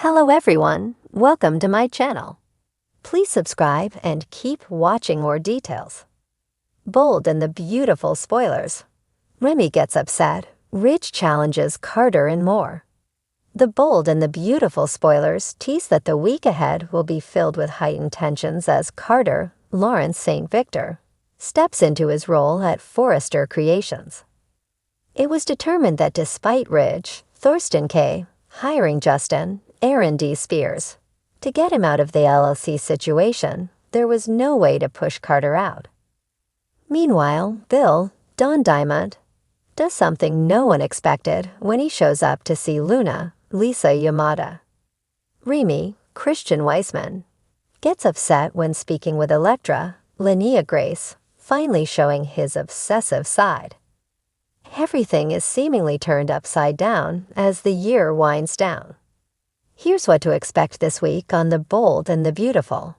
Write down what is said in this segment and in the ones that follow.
Hello everyone, welcome to my channel. Please subscribe and keep watching more details. Bold and the beautiful spoilers. Remy gets upset, Ridge challenges Carter and more. The bold and the beautiful spoilers tease that the week ahead will be filled with heightened tensions as Carter, Lawrence St. Victor, steps into his role at Forrester Creations. It was determined that despite Ridge, Thorsten K. hiring Justin, Aaron D. Spears, to get him out of the LLC situation, there was no way to push Carter out. Meanwhile, Bill, Don Diamond, does something no one expected when he shows up to see Luna, Lisa Yamada. Remy, Christian Weissman, gets upset when speaking with Electra, Linnea Grace, finally showing his obsessive side. Everything is seemingly turned upside down as the year winds down. Here's what to expect this week on The Bold and the Beautiful.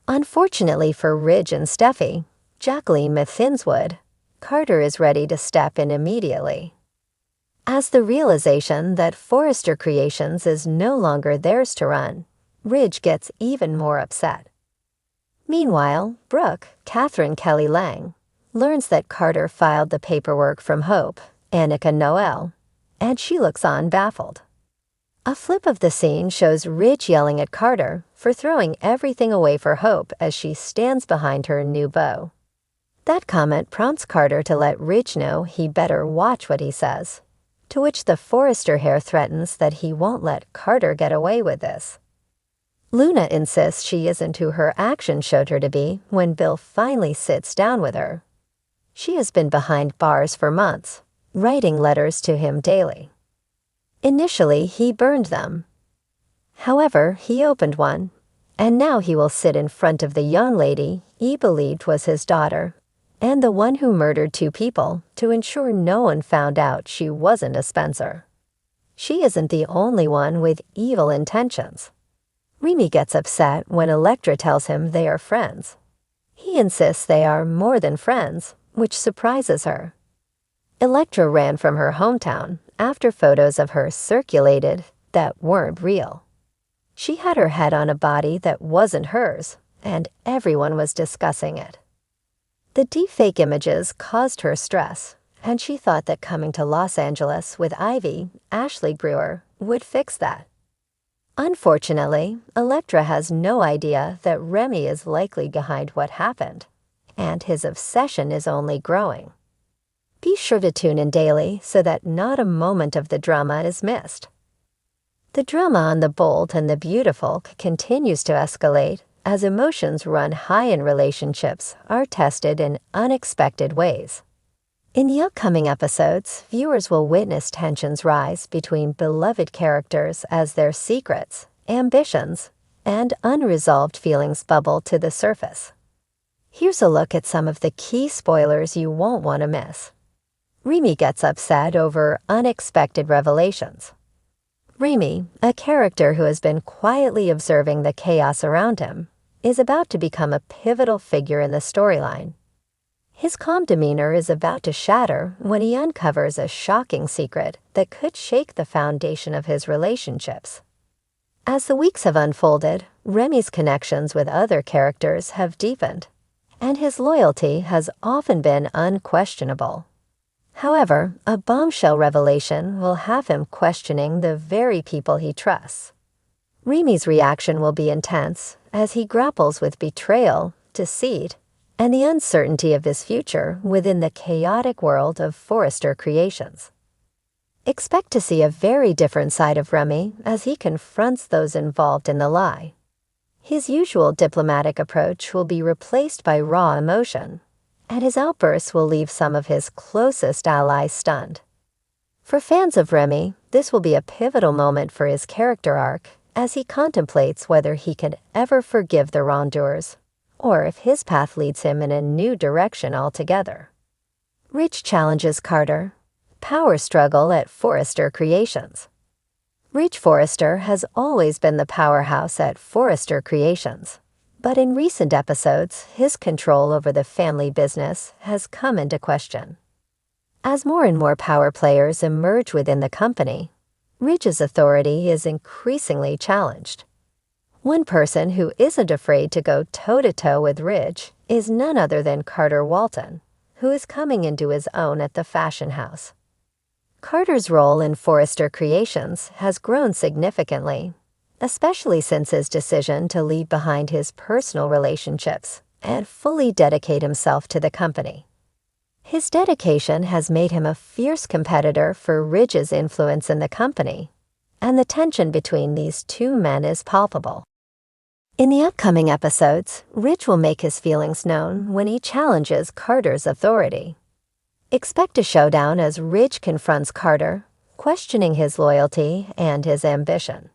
Unfortunately for Ridge and Steffi, Jacqueline Mathinswood, Carter is ready to step in immediately. As the realization that Forrester Creations is no longer theirs to run, Ridge gets even more upset. Meanwhile, Brooke, Catherine Kelly Lang, learns that Carter filed the paperwork from Hope, Annika Noel, and she looks on baffled. A flip of the scene shows Ridge yelling at Carter for throwing everything away for Hope as she stands behind her new beau. That comment prompts Carter to let Ridge know he better watch what he says, to which the Forrester heir threatens that he won't let Carter get away with this. Luna insists she isn't who her actions showed her to be when Bill finally sits down with her. She has been behind bars for months, writing letters to him daily. Initially, he burned them. However, he opened one, and now he will sit in front of the young lady he believed was his daughter, and the one who murdered two people to ensure no one found out she wasn't a Spencer. She isn't the only one with evil intentions. Remy gets upset when Electra tells him they are friends. He insists they are more than friends, which surprises her. Electra ran from her hometown after photos of her circulated that weren't real. She had her head on a body that wasn't hers, and everyone was discussing it. The deepfake images caused her stress, and she thought that coming to Los Angeles with Ivy, Ashley Brewer, would fix that. Unfortunately, Electra has no idea that Remy is likely behind what happened, and his obsession is only growing. Be sure to tune in daily so that not a moment of the drama is missed. The drama on The Bold and the Beautiful continues to escalate as emotions run high and relationships are tested in unexpected ways. In the upcoming episodes, viewers will witness tensions rise between beloved characters as their secrets, ambitions, and unresolved feelings bubble to the surface. Here's a look at some of the key spoilers you won't want to miss. Remy gets upset over unexpected revelations. Remy, a character who has been quietly observing the chaos around him, is about to become a pivotal figure in the storyline. His calm demeanor is about to shatter when he uncovers a shocking secret that could shake the foundation of his relationships. As the weeks have unfolded, Remy's connections with other characters have deepened, and his loyalty has often been unquestionable. However, a bombshell revelation will have him questioning the very people he trusts. Remy's reaction will be intense as he grapples with betrayal, deceit, and the uncertainty of his future within the chaotic world of Forrester Creations. Expect to see a very different side of Remy as he confronts those involved in the lie. His usual diplomatic approach will be replaced by raw emotion, and his outbursts will leave some of his closest allies stunned. For fans of Remy, this will be a pivotal moment for his character arc as he contemplates whether he can ever forgive the wrongdoers, or if his path leads him in a new direction altogether. Ridge challenges Carter. Power struggle at Forrester Creations. Ridge Forrester has always been the powerhouse at Forrester Creations, but in recent episodes, his control over the family business has come into question. As more and more power players emerge within the company, Ridge's authority is increasingly challenged. One person who isn't afraid to go toe-to-toe with Ridge is none other than Carter Walton, who is coming into his own at the fashion house. Carter's role in Forrester Creations has grown significantly, especially since his decision to leave behind his personal relationships and fully dedicate himself to the company. His dedication has made him a fierce competitor for Ridge's influence in the company, and the tension between these two men is palpable. In the upcoming episodes, Ridge will make his feelings known when he challenges Carter's authority. Expect a showdown as Ridge confronts Carter, questioning his loyalty and his ambition.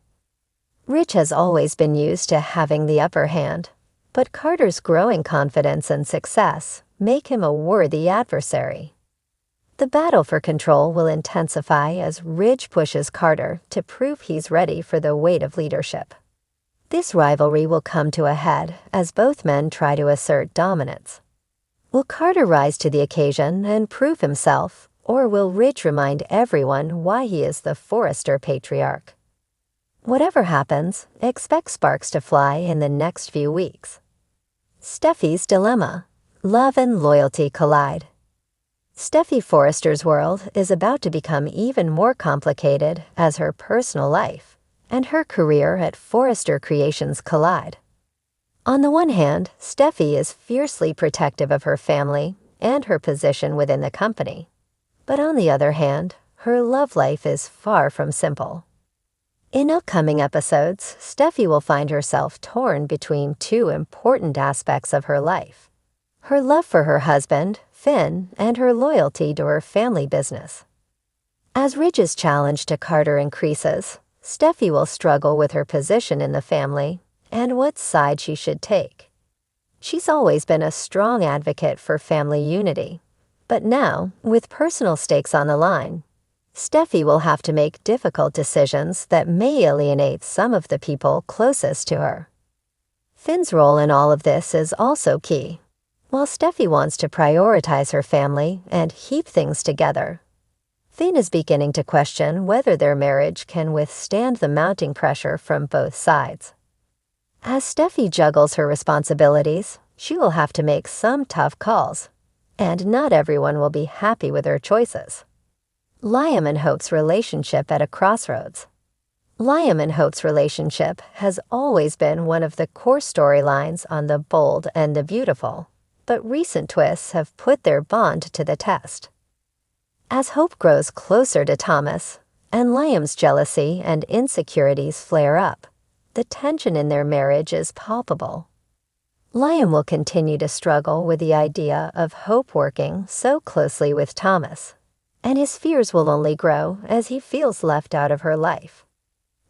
Ridge has always been used to having the upper hand, but Carter's growing confidence and success make him a worthy adversary. The battle for control will intensify as Ridge pushes Carter to prove he's ready for the weight of leadership. This rivalry will come to a head as both men try to assert dominance. Will Carter rise to the occasion and prove himself, or will Ridge remind everyone why he is the Forrester patriarch? Whatever happens, expect sparks to fly in the next few weeks. Steffi's Dilemma. Love and loyalty collide. Steffi Forrester's world is about to become even more complicated as her personal life and her career at Forrester Creations collide. On the one hand, Steffi is fiercely protective of her family and her position within the company. But on the other hand, her love life is far from simple. In upcoming episodes, Steffi will find herself torn between two important aspects of her life: her love for her husband, Finn, and her loyalty to her family business. As Ridge's challenge to Carter increases, Steffi will struggle with her position in the family and what side she should take. She's always been a strong advocate for family unity, but now, with personal stakes on the line, Steffi will have to make difficult decisions that may alienate some of the people closest to her. Finn's role in all of this is also key. While Steffi wants to prioritize her family and keep things together, Finn is beginning to question whether their marriage can withstand the mounting pressure from both sides. As Steffi juggles her responsibilities, she will have to make some tough calls, and not everyone will be happy with her choices. Liam and Hope's relationship at a crossroads. Liam and Hope's relationship has always been one of the core storylines on The Bold and the Beautiful, but recent twists have put their bond to the test. As Hope grows closer to Thomas, and Liam's jealousy and insecurities flare up, the tension in their marriage is palpable. Liam will continue to struggle with the idea of Hope working so closely with Thomas, and his fears will only grow as he feels left out of her life.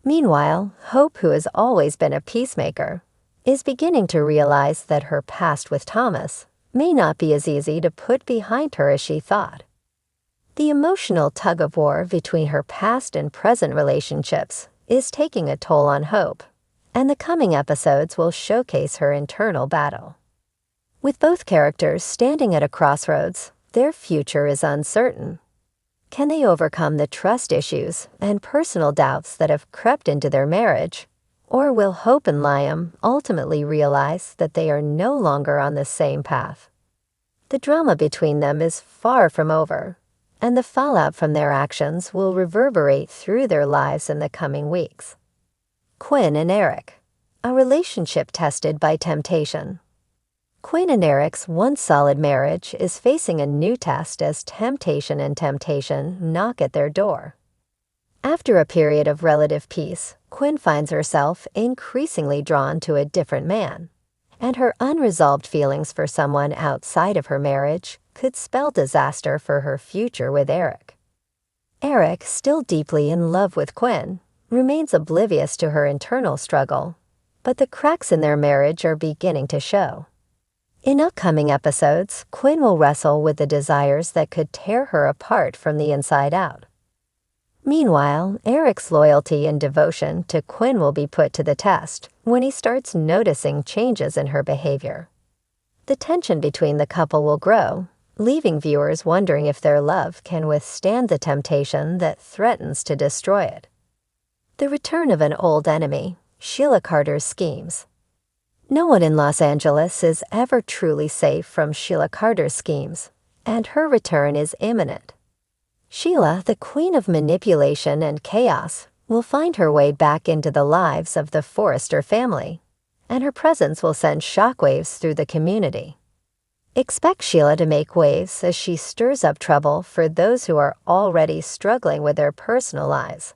Meanwhile, Hope, who has always been a peacemaker, is beginning to realize that her past with Thomas may not be as easy to put behind her as she thought. The emotional tug-of-war between her past and present relationships is taking a toll on Hope, and the coming episodes will showcase her internal battle. With both characters standing at a crossroads, their future is uncertain. Can they overcome the trust issues and personal doubts that have crept into their marriage? Or will Hope and Liam ultimately realize that they are no longer on the same path? The drama between them is far from over, and the fallout from their actions will reverberate through their lives in the coming weeks. Quinn and Eric, a relationship tested by temptation. Quinn and Eric's once solid marriage is facing a new test as temptation and temptation knock at their door. After a period of relative peace, Quinn finds herself increasingly drawn to a different man, and her unresolved feelings for someone outside of her marriage could spell disaster for her future with Eric. Eric, still deeply in love with Quinn, remains oblivious to her internal struggle, but the cracks in their marriage are beginning to show. In upcoming episodes, Quinn will wrestle with the desires that could tear her apart from the inside out. Meanwhile, Eric's loyalty and devotion to Quinn will be put to the test when he starts noticing changes in her behavior. The tension between the couple will grow, leaving viewers wondering if their love can withstand the temptation that threatens to destroy it. The return of an old enemy, Sheila Carter's schemes. No one in Los Angeles is ever truly safe from Sheila Carter's schemes, and her return is imminent. Sheila, the queen of manipulation and chaos, will find her way back into the lives of the Forrester family, and her presence will send shockwaves through the community. Expect Sheila to make waves as she stirs up trouble for those who are already struggling with their personal lives.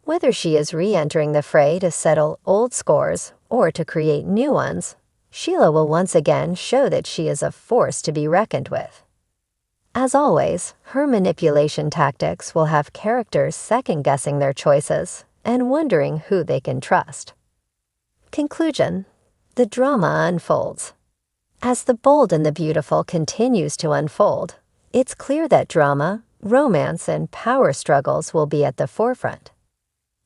Whether she is re-entering the fray to settle old scores or to create new ones, Sheila will once again show that she is a force to be reckoned with. As always, her manipulation tactics will have characters second-guessing their choices and wondering who they can trust. Conclusion: the drama unfolds. As the bold and the beautiful continues to unfold, it's clear that drama, romance, and power struggles will be at the forefront.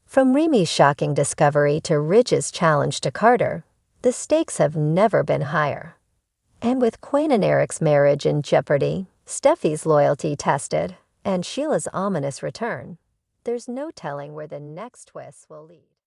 From Remy's shocking discovery to Ridge's challenge to Carter, the stakes have never been higher. And with Quinn and Eric's marriage in jeopardy, Steffi's loyalty tested, and Sheila's ominous return, there's no telling where the next twists will lead.